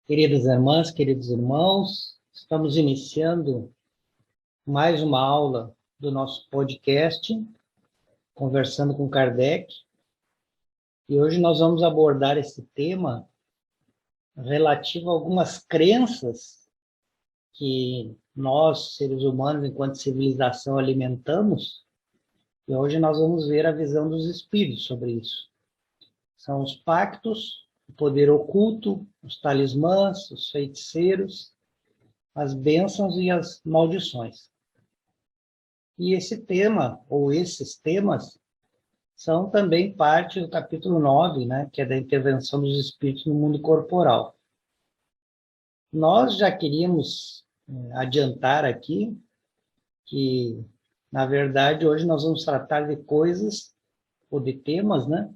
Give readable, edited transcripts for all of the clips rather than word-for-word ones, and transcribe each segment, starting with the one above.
Queridas irmãs, queridos irmãos, estamos iniciando mais uma aula do nosso podcast, Conversando com Kardec, e hoje nós vamos abordar esse tema relativo a algumas crenças que nós, seres humanos, enquanto civilização, alimentamos, e hoje nós vamos ver a visão dos espíritos sobre isso. São os pactos, o poder oculto, os talismãs, os feiticeiros, as bênçãos e as maldições. E esse tema, ou esses temas, são também parte do capítulo 9, né, que é da intervenção dos espíritos no mundo corporal. Nós já queríamos adiantar aqui que, na verdade, hoje nós vamos tratar de coisas, ou de temas, né,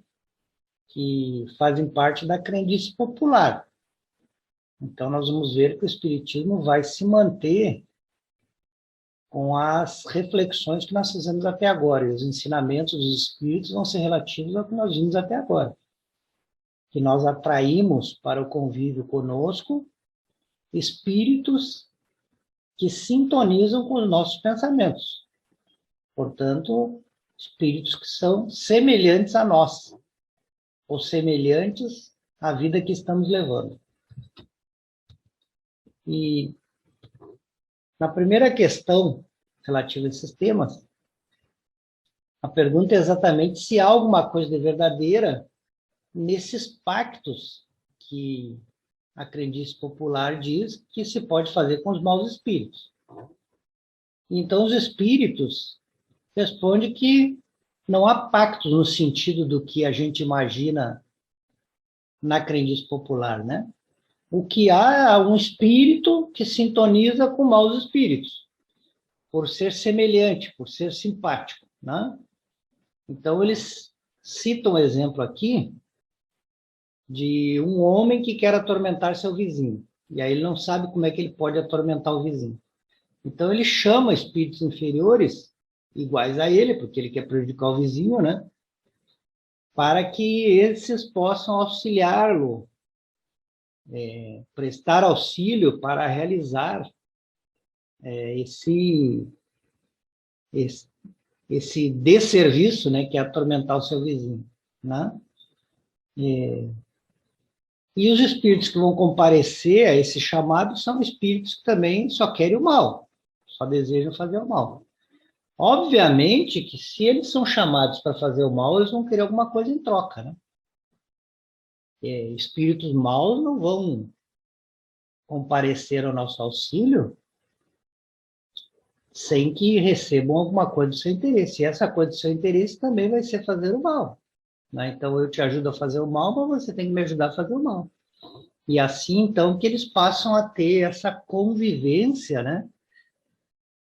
que fazem parte da crendice popular. Então, nós vamos ver que o Espiritismo vai se manter com as reflexões que nós fizemos até agora, e os ensinamentos dos espíritos vão ser relativos ao que nós vimos até agora. Que nós atraímos para o convívio conosco espíritos que sintonizam com os nossos pensamentos. Portanto, espíritos que são semelhantes a nós, ou semelhantes à vida que estamos levando. E na primeira questão relativa a esses temas, a pergunta é exatamente se há alguma coisa de verdadeira nesses pactos que a crendice popular diz que se pode fazer com os maus espíritos. Então, os espíritos respondem que não há pactos no sentido do que a gente imagina na crendice popular, né? O que há é um espírito que sintoniza com maus espíritos, por ser semelhante, por ser simpático, né? Então, eles citam um exemplo aqui de um homem que quer atormentar seu vizinho. E aí ele não sabe como é que ele pode atormentar o vizinho. Então ele chama espíritos inferiores, iguais a ele, porque ele quer prejudicar o vizinho, né? Para que esses possam auxiliá-lo, prestar auxílio para realizar esse desserviço, né? Que é atormentar o seu vizinho, né? E os espíritos que vão comparecer a esse chamado são espíritos que também só querem o mal, só desejam fazer o mal. Obviamente que se eles são chamados para fazer o mal, eles vão querer alguma coisa em troca, né? Espíritos maus não vão comparecer ao nosso auxílio sem que recebam alguma coisa do seu interesse. E essa coisa do seu interesse também vai ser fazer o mal, né? Então eu te ajudo a fazer o mal, mas você tem que me ajudar a fazer o mal. E assim, então, que eles passam a ter essa convivência, né?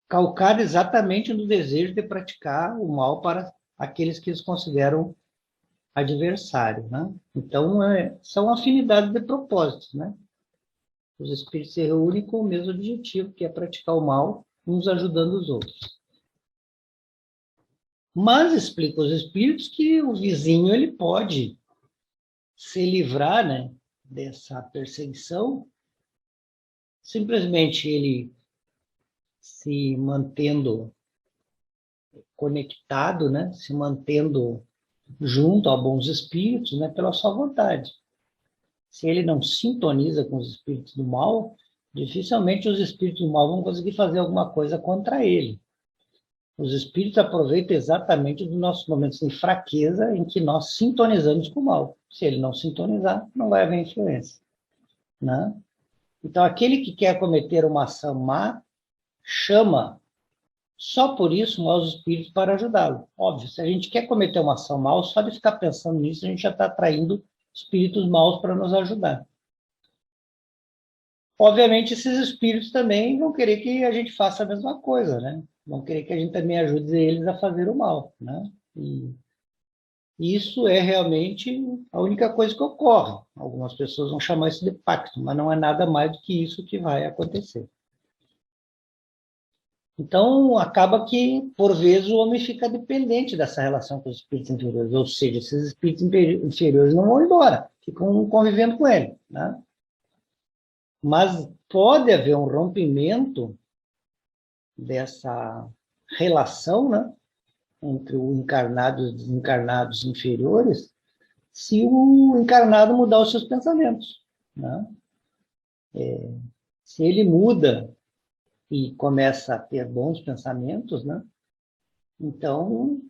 Calcada exatamente no desejo de praticar o mal para aqueles que eles consideram adversários, né? Então, são afinidades de propósitos, né? Os espíritos se reúnem com o mesmo objetivo, que é praticar o mal, uns ajudando os outros. Mas explica os espíritos que o vizinho ele pode se livrar, né, dessa perseguição, simplesmente ele se mantendo conectado, né, se mantendo junto a bons espíritos, né, pela sua vontade. Se ele não sintoniza com os espíritos do mal, dificilmente os espíritos do mal vão conseguir fazer alguma coisa contra ele. Os espíritos aproveitam exatamente os nossos momentos de fraqueza em que nós sintonizamos com o mal. Se ele não sintonizar, não vai haver influência, né? Então, aquele que quer cometer uma ação má, chama só por isso maus espíritos para ajudá-lo. Óbvio, se a gente quer cometer uma ação mal, só de ficar pensando nisso, a gente já está atraindo espíritos maus para nos ajudar. Obviamente, esses espíritos também vão querer que a gente faça a mesma coisa, né? Vão querer que a gente também ajude eles a fazer o mal, né? E isso é realmente a única coisa que ocorre. Algumas pessoas vão chamar isso de pacto, mas não é nada mais do que isso que vai acontecer. Então, acaba que, por vezes, o homem fica dependente dessa relação com os espíritos inferiores, ou seja, esses espíritos inferiores não vão embora, ficam convivendo com ele, né? Mas pode haver um rompimento dessa relação, né, entre o encarnado e os desencarnados inferiores, se o encarnado mudar os seus pensamentos, né? Se ele muda e começa a ter bons pensamentos, né? Então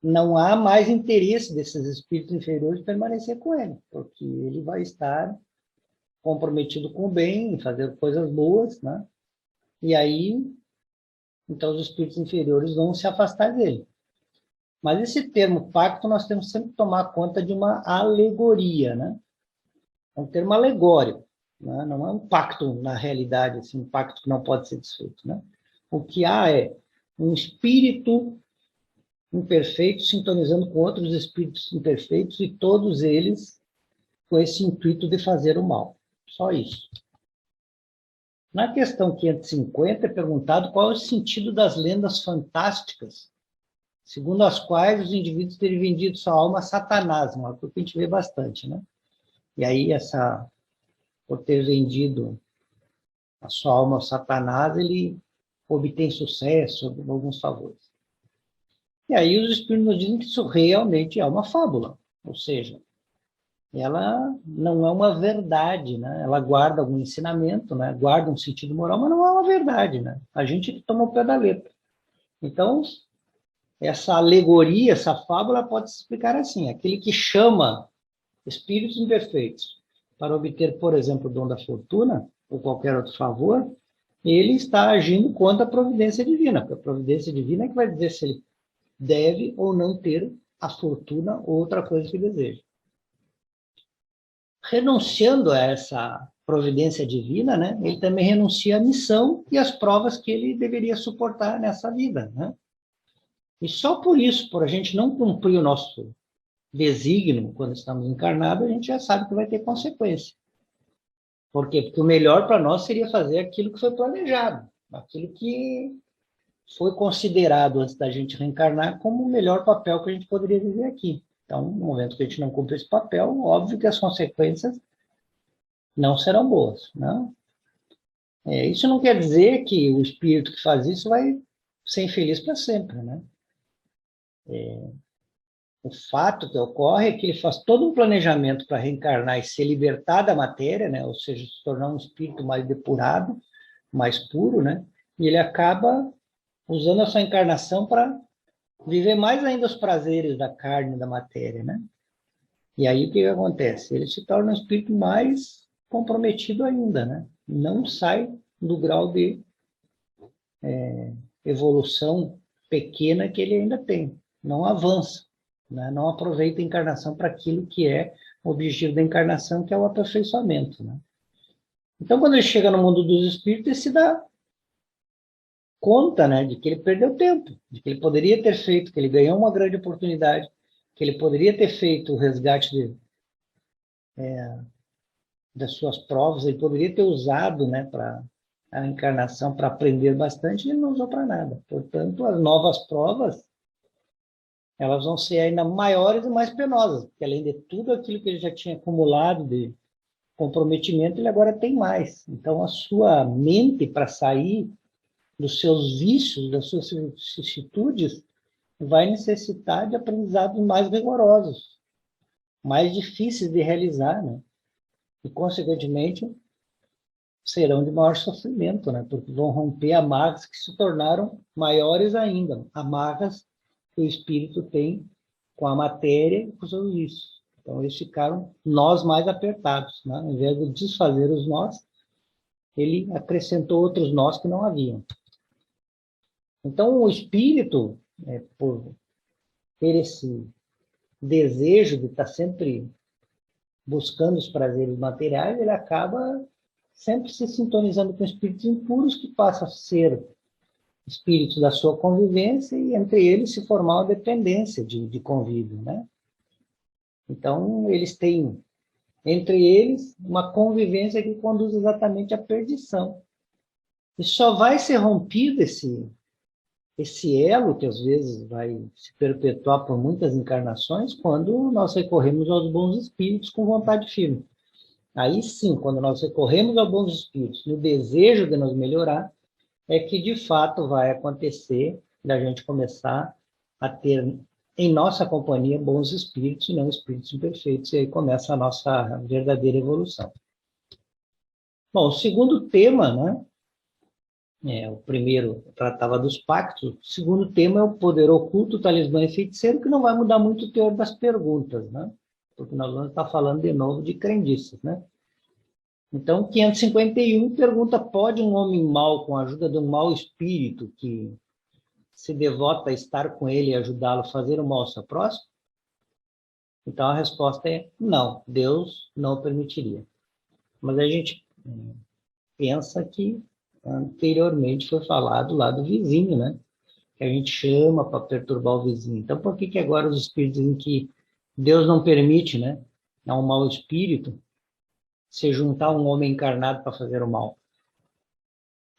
não há mais interesse desses espíritos inferiores permanecer com ele, porque ele vai estar comprometido com o bem, em fazer coisas boas, né? E aí, então os espíritos inferiores vão se afastar dele. Mas esse termo pacto nós temos sempre que tomar conta de uma alegoria, né? É um termo alegórico, né? Não é um pacto na realidade, assim, um pacto que não pode ser desfeito, né? O que há é um espírito imperfeito sintonizando com outros espíritos imperfeitos e todos eles com esse intuito de fazer o mal. Só isso. Na questão 550 é perguntado qual é o sentido das lendas fantásticas, segundo as quais os indivíduos teriam vendido sua alma a Satanás, uma coisa que a gente vê bastante, né? E aí, por ter vendido a sua alma ao Satanás, ele obtém sucesso, alguns favores. E aí os espíritos nos dizem que isso realmente é uma fábula, ou seja, ela não é uma verdade, né? Ela guarda algum ensinamento, né? Guarda um sentido moral, mas não é uma verdade, né? A gente que toma o pé da letra. Então, essa alegoria, essa fábula pode se explicar assim: aquele que chama espíritos imperfeitos para obter, por exemplo, o dom da fortuna ou qualquer outro favor, ele está agindo contra a providência divina, porque a providência divina é que vai dizer se ele deve ou não ter a fortuna ou outra coisa que deseja. Renunciando a essa providência divina, né, ele também renuncia à missão e às provas que ele deveria suportar nessa vida, né? E só por isso, por a gente não cumprir o nosso desígnio quando estamos encarnados, a gente já sabe que vai ter consequência. Por quê? Porque o melhor para nós seria fazer aquilo que foi planejado, aquilo que foi considerado antes da gente reencarnar como o melhor papel que a gente poderia viver aqui. Então, no momento que a gente não cumpre esse papel, óbvio que as consequências não serão boas, né? Isso não quer dizer que o espírito que faz isso vai ser infeliz para sempre, né? O fato que ocorre é que ele faz todo um planejamento para reencarnar e se libertar da matéria, né? Ou seja, se tornar um espírito mais depurado, mais puro, né? E ele acaba usando a sua encarnação para viver mais ainda os prazeres da carne e da matéria, né? E aí o que acontece? Ele se torna um espírito mais comprometido ainda, né? Não sai do grau de evolução pequena que ele ainda tem. Não avança, né? Não aproveita a encarnação para aquilo que é o objetivo da encarnação, que é o aperfeiçoamento, né? Então, quando ele chega no mundo dos espíritos, ele se dá conta, né, de que ele perdeu tempo, de que ele poderia ter feito, que ele ganhou uma grande oportunidade, que ele poderia ter feito o resgate das suas provas, ele poderia ter usado, né, para a encarnação para aprender bastante, e ele não usou para nada. Portanto, as novas provas elas vão ser ainda maiores e mais penosas, porque além de tudo aquilo que ele já tinha acumulado de comprometimento, ele agora tem mais. Então, a sua mente para sair dos seus vícios, das suas vicissitudes, vai necessitar de aprendizados mais rigorosos, mais difíceis de realizar, né? E, consequentemente, serão de maior sofrimento, né? Porque vão romper amarras que se tornaram maiores ainda, amarras que o espírito tem com a matéria e com os seus vícios. Então, eles ficaram nós mais apertados, né? Ao invés de desfazer os nós, ele acrescentou outros nós que não haviam. Então, o espírito, por ter esse desejo de estar sempre buscando os prazeres materiais, ele acaba sempre se sintonizando com espíritos impuros que passam a ser espíritos da sua convivência e entre eles se formar uma dependência de convívio, né? Então, eles têm entre eles uma convivência que conduz exatamente à perdição. E só vai ser rompido esse elo, que às vezes vai se perpetuar por muitas encarnações, quando nós recorremos aos bons espíritos com vontade firme. Aí sim, quando nós recorremos aos bons espíritos, no desejo de nos melhorar, é que de fato vai acontecer da gente começar a ter em nossa companhia bons espíritos e não espíritos imperfeitos, e aí começa a nossa verdadeira evolução. Bom, o segundo tema, né? O primeiro tratava dos pactos, o segundo tema é o poder oculto, talismã e feiticeiro, que não vai mudar muito o teor das perguntas, né? Porque nós vamos estar falando de novo de crendices, né? Então, 551 pergunta: pode um homem mau, com a ajuda de um mau espírito que se devota a estar com ele e ajudá-lo a fazer o mal ao seu próximo? Então, a resposta é não, Deus não permitiria. Mas a gente pensa que anteriormente foi falado lá do vizinho, né? Que a gente chama para perturbar o vizinho. Então, por que agora os espíritos dizem que Deus não permite, né? É um mau espírito se juntar um homem encarnado para fazer o mal?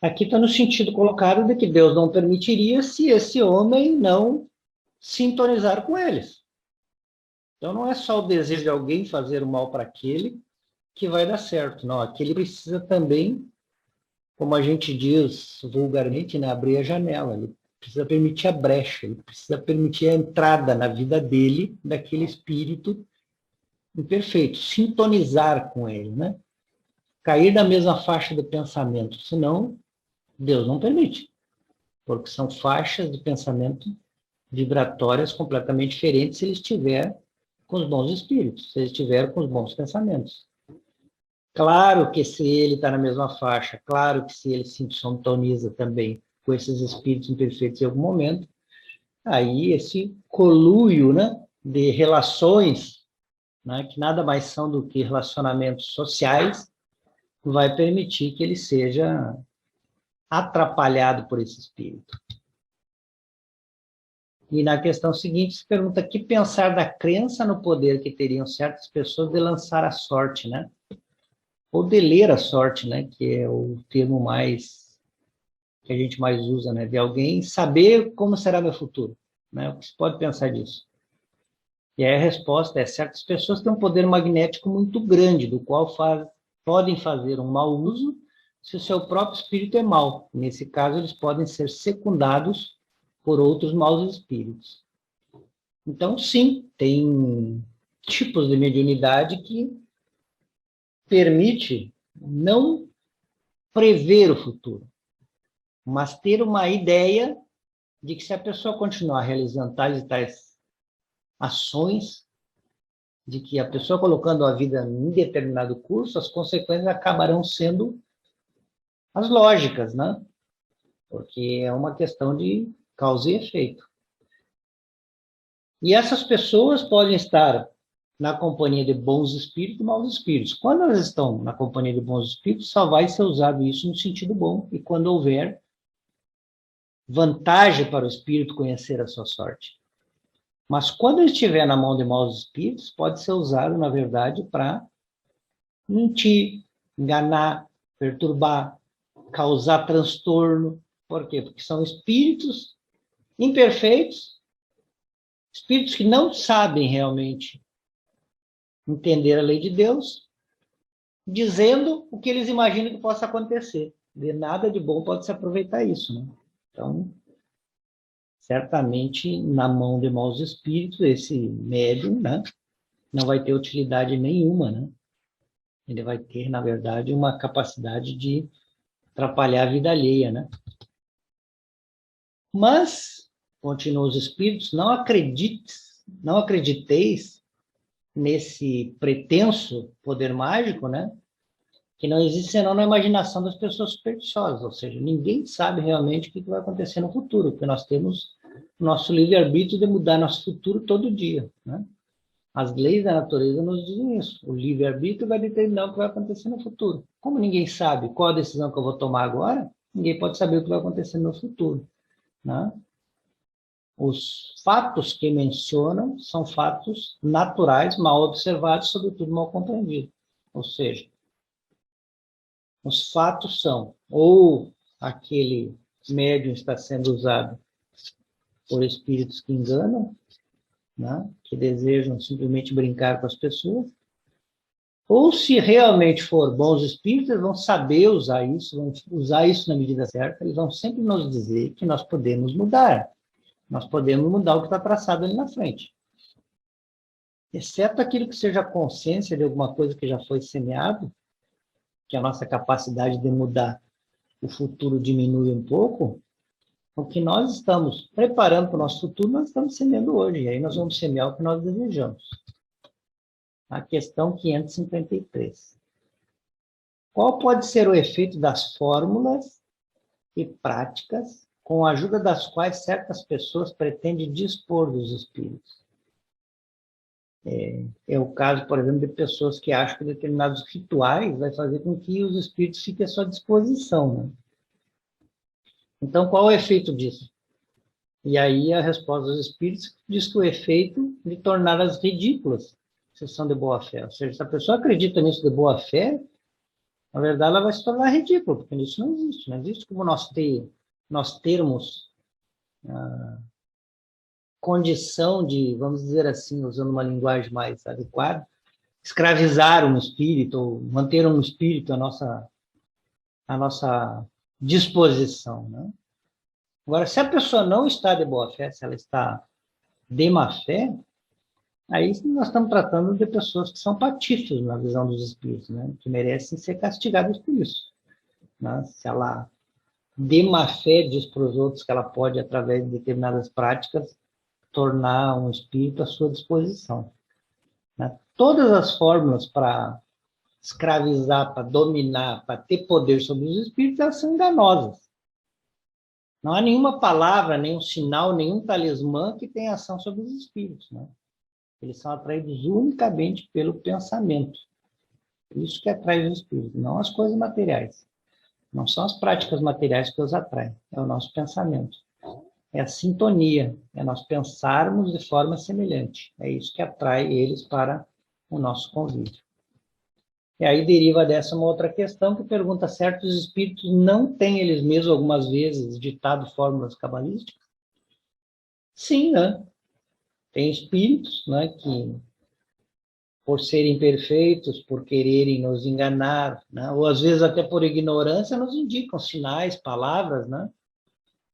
Aqui está no sentido colocado de que Deus não permitiria se esse homem não sintonizar com eles. Então não é só o desejo de alguém fazer o mal para aquele que vai dar certo. Não, aquele precisa também, como a gente diz vulgarmente, né, abrir a janela. Ele precisa permitir a brecha, ele precisa permitir a entrada na vida dele daquele espírito imperfeito, sintonizar com ele, né? Cair da mesma faixa de pensamento, senão Deus não permite, porque são faixas de pensamento vibratórias completamente diferentes se ele estiver com os bons espíritos, se ele estiver com os bons pensamentos. Claro que se ele está na mesma faixa, claro que se ele se sintoniza também com esses espíritos imperfeitos em algum momento, aí esse coluio, né, de relações, né, que nada mais são do que relacionamentos sociais, vai permitir que ele seja atrapalhado por esse espírito. E na questão seguinte, se pergunta: que pensar da crença no poder que teriam certas pessoas de lançar a sorte, né? Ou de ler a sorte, né? Que é o termo mais que a gente mais usa, né? De alguém saber como será meu futuro, né? O que se pode pensar disso? E aí a resposta é: certas pessoas têm um poder magnético muito grande, do qual podem fazer um mau uso se o seu próprio espírito é mau. Nesse caso, eles podem ser secundados por outros maus espíritos. Então, sim, tem tipos de mediunidade que permite não prever o futuro, mas ter uma ideia de que se a pessoa continuar realizando tais e tais ações, de que a pessoa colocando a vida em determinado curso, as consequências acabarão sendo as lógicas, né? Porque é uma questão de causa e efeito. E essas pessoas podem estar na companhia de bons espíritos e maus espíritos. Quando elas estão na companhia de bons espíritos, só vai ser usado isso no sentido bom, e quando houver vantagem para o espírito conhecer a sua sorte. Mas quando ele estiver na mão de maus espíritos, pode ser usado, na verdade, para mentir, enganar, perturbar, causar transtorno. Por quê? Porque são espíritos imperfeitos, espíritos que não sabem realmente entender a lei de Deus, dizendo o que eles imaginam que possa acontecer. De nada de bom pode se aproveitar isso, né? Então, certamente, na mão de maus espíritos, esse médium, né, não vai ter utilidade nenhuma, né? Ele vai ter, na verdade, uma capacidade de atrapalhar a vida alheia, né? Mas, continuam os espíritos, não acrediteis nesse pretenso poder mágico, né? Que não existe senão na imaginação das pessoas supersticiosas, ou seja, ninguém sabe realmente o que vai acontecer no futuro, porque nós temos o nosso livre-arbítrio de mudar nosso futuro todo dia, né? As leis da natureza nos dizem isso. O livre-arbítrio vai determinar o que vai acontecer no futuro. Como ninguém sabe qual a decisão que eu vou tomar agora, ninguém pode saber o que vai acontecer no futuro, né? Os fatos que mencionam são fatos naturais, mal observados, sobretudo mal compreendidos. Ou seja, os fatos são ou aquele médium está sendo usado por espíritos que enganam, né, que desejam simplesmente brincar com as pessoas, ou se realmente for bons espíritos, eles vão saber usar isso, vão usar isso na medida certa, eles vão sempre nos dizer que nós podemos mudar o que está traçado ali na frente. Exceto aquilo que seja consciência de alguma coisa que já foi semeado, que a nossa capacidade de mudar o futuro diminui um pouco, o que nós estamos preparando para o nosso futuro, nós estamos semeando hoje, e aí nós vamos semear o que nós desejamos. A questão 553. Qual pode ser o efeito das fórmulas e práticas com a ajuda das quais certas pessoas pretendem dispor dos espíritos? É o caso, por exemplo, de pessoas que acham que determinados rituais vai fazer com que os espíritos fiquem à sua disposição, né? Então, qual é o efeito disso? E aí a resposta dos espíritos diz que o efeito de torná-las ridículas, se são de boa fé. Ou seja, se a pessoa acredita nisso de boa fé, na verdade ela vai se tornar ridícula, porque isso não existe. Não existe como nós termos condição de, vamos dizer assim, usando uma linguagem mais adequada, escravizar um espírito, ou manter um espírito à nossa disposição, né? Agora, se a pessoa não está de boa fé, se ela está de má fé, aí nós estamos tratando de pessoas que são patifes na visão dos espíritos, né? Que merecem ser castigadas por isso, né? Se ela de má fé diz para os outros que ela pode, através de determinadas práticas, tornar um espírito à sua disposição, né? Todas as fórmulas para escravizar, para dominar, para ter poder sobre os espíritos, elas são enganosas. Não há nenhuma palavra, nenhum sinal, nenhum talismã que tenha ação sobre os espíritos, né? Eles são atraídos unicamente pelo pensamento. Isso que atrai os espíritos, não as coisas materiais. Não são as práticas materiais que os atraem, é o nosso pensamento. É a sintonia, é nós pensarmos de forma semelhante. É isso que atrai eles para o nosso convívio. E aí deriva dessa uma outra questão que pergunta: certos espíritos não têm eles mesmos algumas vezes ditado fórmulas cabalísticas? Sim, né? Tem espíritos, né, que por serem perfeitos, por quererem nos enganar, né, ou às vezes até por ignorância, nos indicam sinais, palavras, né?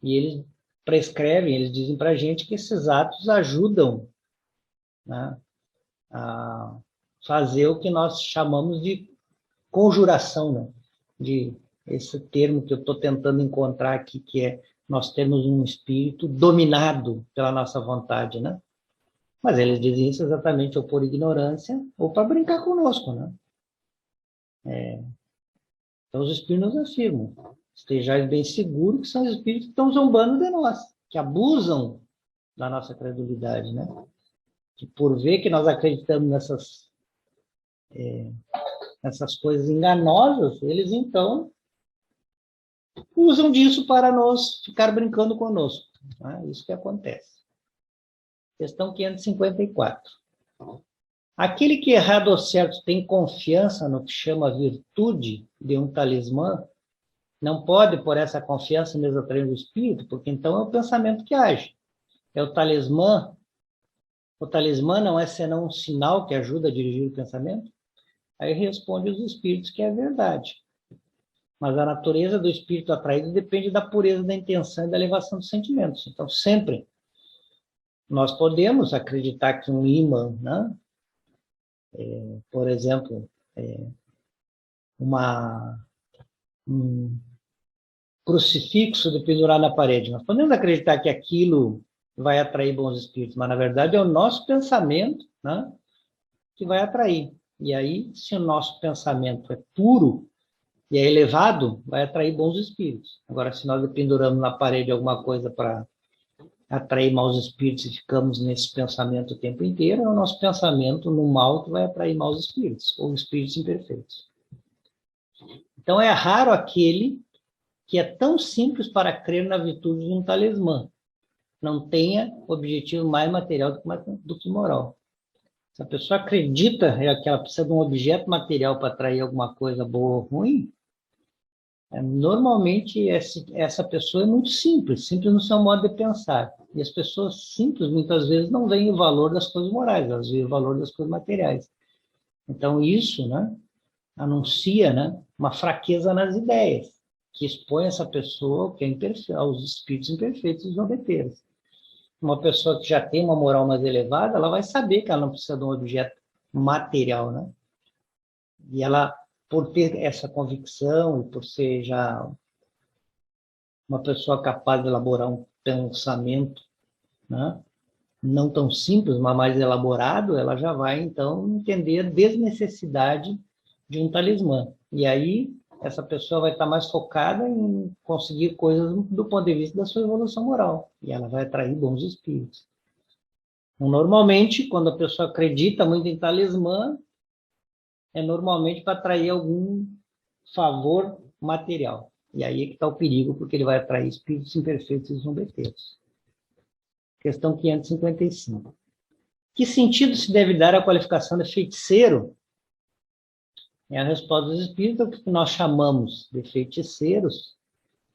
E eles prescrevem, eles dizem para a gente que esses atos ajudam, né, a fazer o que nós chamamos de conjuração, né? De esse termo que eu estou tentando encontrar aqui, que é nós temos um espírito dominado pela nossa vontade, né? Mas eles dizem isso exatamente ou por ignorância ou para brincar conosco, né? Então os espíritos nos afirmam: estejais bem seguros que são os espíritos que estão zombando de nós, que abusam da nossa credulidade, né? Que por ver que nós acreditamos nessas coisas enganosas, eles então usam disso para nos ficar brincando conosco, né? Isso que acontece. Questão 554. Aquele que errado ou certo tem confiança no que chama virtude de um talismã, não pode, por essa confiança, mesmo atrair o espírito, porque então é o pensamento que age. É o talismã. O talismã não é senão um sinal que ajuda a dirigir o pensamento? Aí responde os espíritos que é verdade. Mas a natureza do espírito atraído depende da pureza da intenção e da elevação dos sentimentos. Então, sempre nós podemos acreditar que um ímã, né? Por exemplo, um crucifixo de pendurar na parede. Nós podemos acreditar que aquilo vai atrair bons espíritos, mas na verdade é o nosso pensamento, né, que vai atrair. E aí, se o nosso pensamento é puro e é elevado, vai atrair bons espíritos. Agora, se nós penduramos na parede alguma coisa para atrair maus espíritos e ficamos nesse pensamento o tempo inteiro, é o nosso pensamento no mal que vai atrair maus espíritos, ou espíritos imperfeitos. Então, é raro aquele que é tão simples para crer na virtude de um talismã, não tenha objetivo mais material do que moral. Se a pessoa acredita que ela precisa de um objeto material para atrair alguma coisa boa ou ruim, Normalmente, essa pessoa é muito simples, simples no seu modo de pensar. E as pessoas simples, muitas vezes, não veem o valor das coisas morais, elas veem o valor das coisas materiais. Então, isso, né, anuncia, né, uma fraqueza nas ideias, que expõe essa pessoa que é aos espíritos imperfeitos e zombeteiros. Uma pessoa que já tem uma moral mais elevada, ela vai saber que ela não precisa de um objeto material, né? E ela, por ter essa convicção e por ser já uma pessoa capaz de elaborar um pensamento, né, não tão simples, mas mais elaborado, ela já vai, então, entender a desnecessidade de um talismã. E aí, essa pessoa vai estar mais focada em conseguir coisas do ponto de vista da sua evolução moral. E ela vai atrair bons espíritos. Então, normalmente, quando a pessoa acredita muito em talismã, é normalmente para atrair algum favor material. E aí é que está o perigo, porque ele vai atrair espíritos imperfeitos e zombeteiros. Questão 555. Que sentido se deve dar à qualificação de feiticeiro? É a resposta dos espíritos, o que nós chamamos de feiticeiros,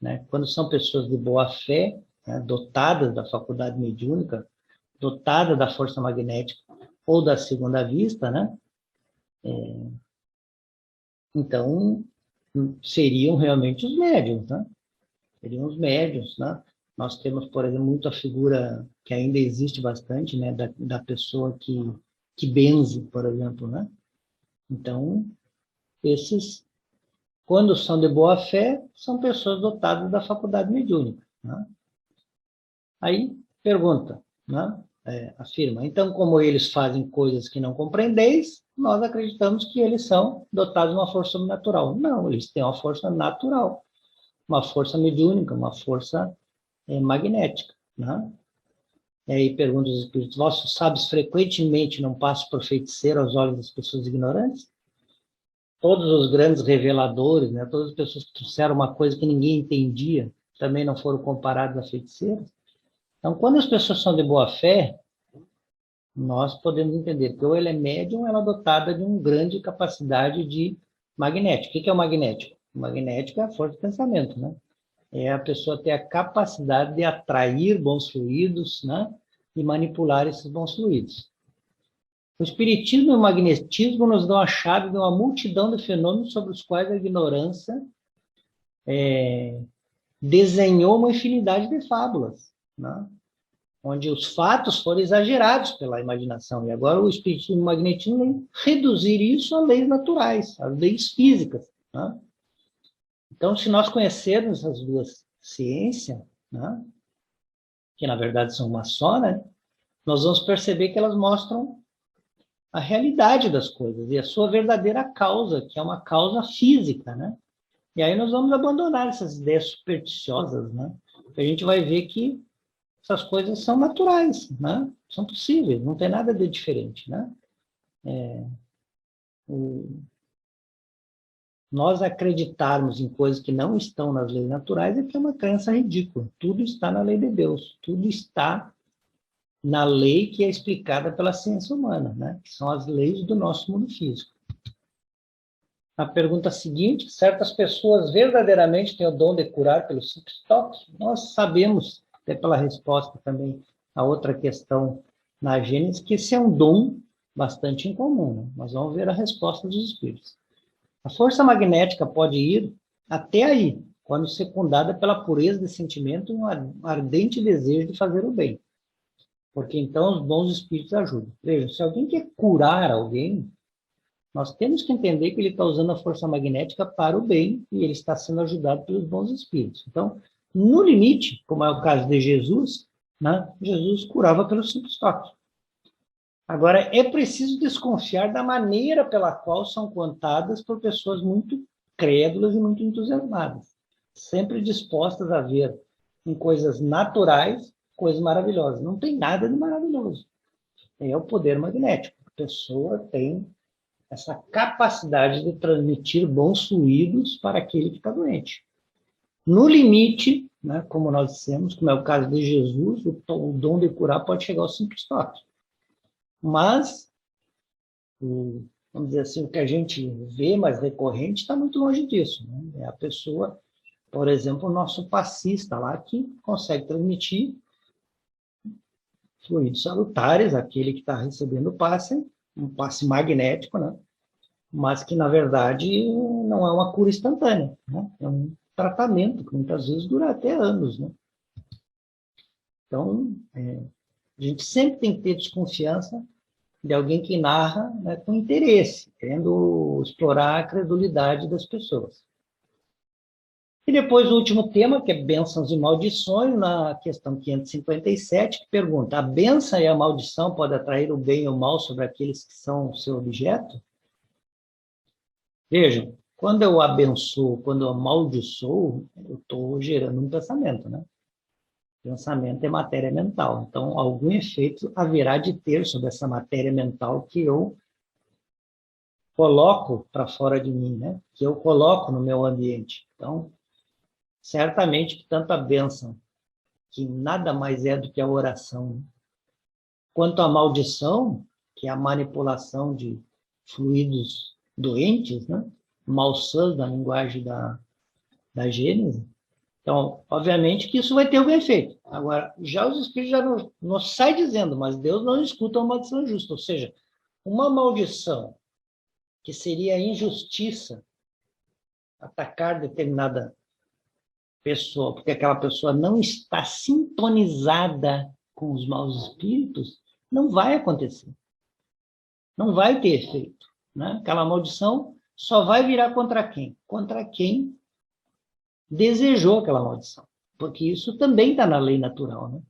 né, quando são pessoas de boa fé, né, dotadas da faculdade mediúnica, dotadas da força magnética ou da segunda vista, né? Então, seriam realmente os médiuns, né? Seriam os médiuns, né? Nós temos, por exemplo, muito a figura que ainda existe bastante, né, da pessoa que benze, por exemplo, né? Então, esses, quando são de boa fé, são pessoas dotadas da faculdade mediúnica, né? Aí, pergunta, né? Afirma, então, como eles fazem coisas que não compreendeis, nós acreditamos que eles são dotados de uma força sobrenatural. Não, eles têm uma força natural, uma força mediúnica, uma força magnética, né? E aí pergunta os espíritos, vossos sábios frequentemente não passam por feiticeiro aos olhos das pessoas ignorantes? Todos os grandes reveladores, né, todas as pessoas que trouxeram uma coisa que ninguém entendia, também não foram comparados a feiticeiros? Então, quando as pessoas são de boa fé, nós podemos entender que ou ela é médium, ou ela é dotada de uma grande capacidade de magnético. O que é o magnético? O magnético é a força do pensamento, né? É a pessoa ter a capacidade de atrair bons fluidos, né? E manipular esses bons fluidos. O espiritismo e o magnetismo nos dão a chave de uma multidão de fenômenos sobre os quais a ignorância desenhou uma infinidade de fábulas, né? Onde os fatos foram exagerados pela imaginação. E agora o espiritismo e o magnetismo vem reduzir isso a leis naturais, a leis físicas, né? Então, se nós conhecermos as duas ciências, né, que na verdade são uma só, né, nós vamos perceber que elas mostram a realidade das coisas e a sua verdadeira causa, que é uma causa física, né? E aí nós vamos abandonar essas ideias supersticiosas, né? A gente vai ver que essas coisas são naturais, né? São possíveis, não tem nada de diferente, né? Nós acreditarmos em coisas que não estão nas leis naturais é que é uma crença ridícula. Tudo está na lei de Deus, tudo está na lei que é explicada pela ciência humana, né? Que são as leis do nosso mundo físico. A pergunta seguinte, certas pessoas verdadeiramente têm o dom de curar pelo simples toque? Nós sabemos, até pela resposta também a outra questão na Gênesis, que esse é um dom bastante incomum, né? Mas vamos ver a resposta dos espíritos. A força magnética pode ir até aí, quando secundada pela pureza de sentimento e um ardente desejo de fazer o bem. Porque então os bons espíritos ajudam. Veja, se alguém quer curar alguém, nós temos que entender que ele está usando a força magnética para o bem e ele está sendo ajudado pelos bons espíritos. Então, no limite, como é o caso de Jesus, né, Jesus curava pelo simples toque. Agora, é preciso desconfiar da maneira pela qual são contadas por pessoas muito crédulas e muito entusiasmadas, sempre dispostas a ver em coisas naturais coisas maravilhosas. Não tem nada de maravilhoso. É o poder magnético. A pessoa tem essa capacidade de transmitir bons fluidos para aquele que está doente. No limite, né, como nós dissemos, como é o caso de Jesus, o dom de curar pode chegar ao simples toque. Mas, vamos dizer assim, o que a gente vê mais recorrente está muito longe disso, né? É a pessoa Por exemplo, o nosso passista lá, que consegue transmitir fluidos salutares, aquele que está recebendo o passe, um passe magnético, né? Mas que, na verdade, não é uma cura instantânea, né? É um tratamento que muitas vezes dura até anos, né? Então, a gente sempre tem que ter desconfiança de alguém que narra, né, com interesse, querendo explorar a credulidade das pessoas. E depois o último tema, que é bênçãos e maldições, na questão 557, que pergunta: a bênção e a maldição podem atrair o bem e o mal sobre aqueles que são o seu objeto? Vejam, quando eu abençoo, quando eu amaldiçoo, eu estou gerando um pensamento, né? Pensamento é matéria mental. Então, algum efeito haverá de ter sobre essa matéria mental que eu coloco para fora de mim, né? Que eu coloco no meu ambiente. Então, certamente que tanto a bênção, que nada mais é do que a oração, né? Quanto a maldição, que é a manipulação de fluidos doentes, né? Malsãs, na linguagem da Gênese. Então, obviamente que isso vai ter algum efeito. Agora, já os espíritos já não saem dizendo, mas Deus não escuta uma maldição justa. Ou seja, uma maldição que seria a injustiça, atacar determinada pessoa, porque aquela pessoa não está sintonizada com os maus espíritos, não vai acontecer. Não vai ter efeito, né? Aquela maldição só vai virar contra quem? Contra quem desejou aquela maldição. Porque isso também está na lei natural, né?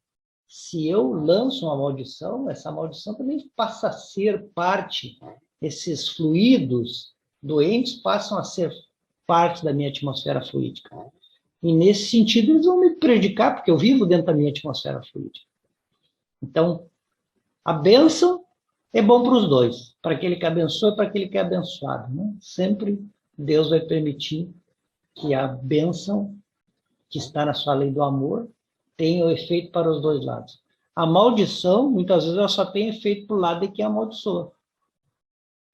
Se eu lanço uma maldição, essa maldição também passa a ser parte, esses fluidos doentes passam a ser parte da minha atmosfera fluídica. E nesse sentido eles vão me prejudicar, porque eu vivo dentro da minha atmosfera fluídica. Então, a bênção é bom para os dois, para aquele que abençoa e para aquele que é abençoado, né? Sempre Deus vai permitir que a bênção que está na sua lei do amor tenha o efeito para os dois lados. A maldição, muitas vezes, ela só tem efeito para o lado de quem amaldiçoa.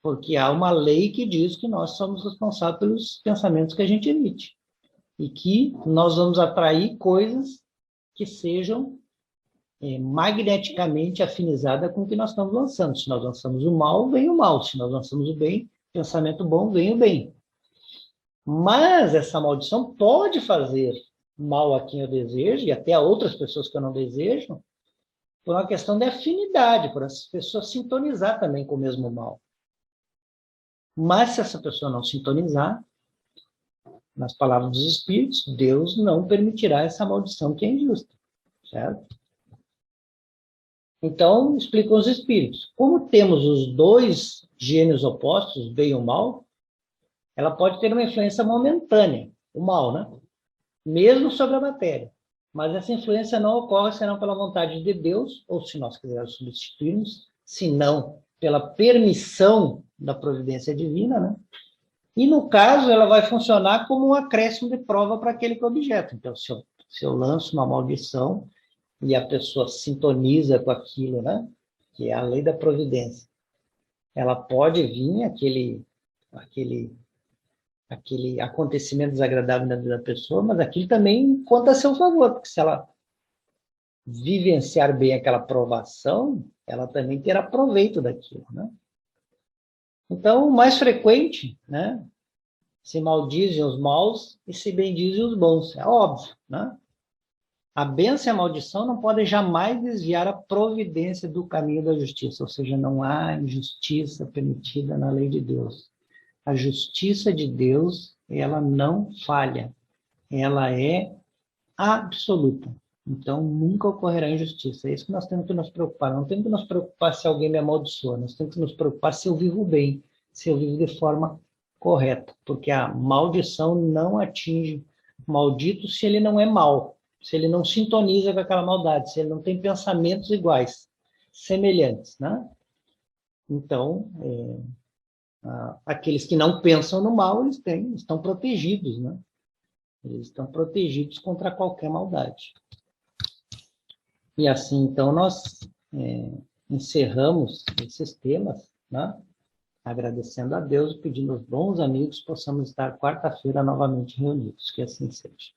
Porque há uma lei que diz que nós somos responsáveis pelos pensamentos que a gente emite. E que nós vamos atrair coisas que sejam magneticamente afinizadas com o que nós estamos lançando. Se nós lançamos o mal, vem o mal. Se nós lançamos o bem, pensamento bom, vem o bem. Mas essa maldição pode fazer mal a quem eu desejo, e até a outras pessoas que eu não desejo, por uma questão de afinidade, por essa pessoa sintonizar também com o mesmo mal. Mas se essa pessoa não sintonizar, nas palavras dos Espíritos, Deus não permitirá essa maldição que é injusta, certo? Então, explicam os Espíritos. Como temos os dois gênios opostos, bem e o mal, ela pode ter uma influência momentânea, o mal, né? Mesmo sobre a matéria. Mas essa influência não ocorre senão pela vontade de Deus, ou se nós quisermos substituirmos, se não pela permissão da providência divina, né? E, no caso, ela vai funcionar como um acréscimo de prova para aquele que é objeto. Então, se eu lanço uma maldição e a pessoa sintoniza com aquilo, né? Que é a lei da providência, ela pode vir aquele acontecimento desagradável na vida da pessoa, mas aquilo também conta a seu favor, porque se ela vivenciar bem aquela provação, ela também terá proveito daquilo, né? Então, o mais frequente, né? Se maldizem os maus e se bendizem os bons. É óbvio, né? A bênção e a maldição não podem jamais desviar a providência do caminho da justiça, ou seja, não há injustiça permitida na lei de Deus. A justiça de Deus, ela não falha, ela é absoluta. Então, nunca ocorrerá injustiça. É isso que nós temos que nos preocupar. Não temos que nos preocupar se alguém me amaldiçoa, nós temos que nos preocupar se eu vivo bem, se eu vivo de forma correta, porque a maldição não atinge o maldito se ele não é mau, se ele não sintoniza com aquela maldade, se ele não tem pensamentos iguais, semelhantes, né? Então, aqueles que não pensam no mal, eles estão protegidos, né? Eles estão protegidos contra qualquer maldade. E assim, então, nós encerramos esses temas, né? Agradecendo a Deus e pedindo aos bons amigos possamos estar quarta-feira novamente reunidos. Que assim seja.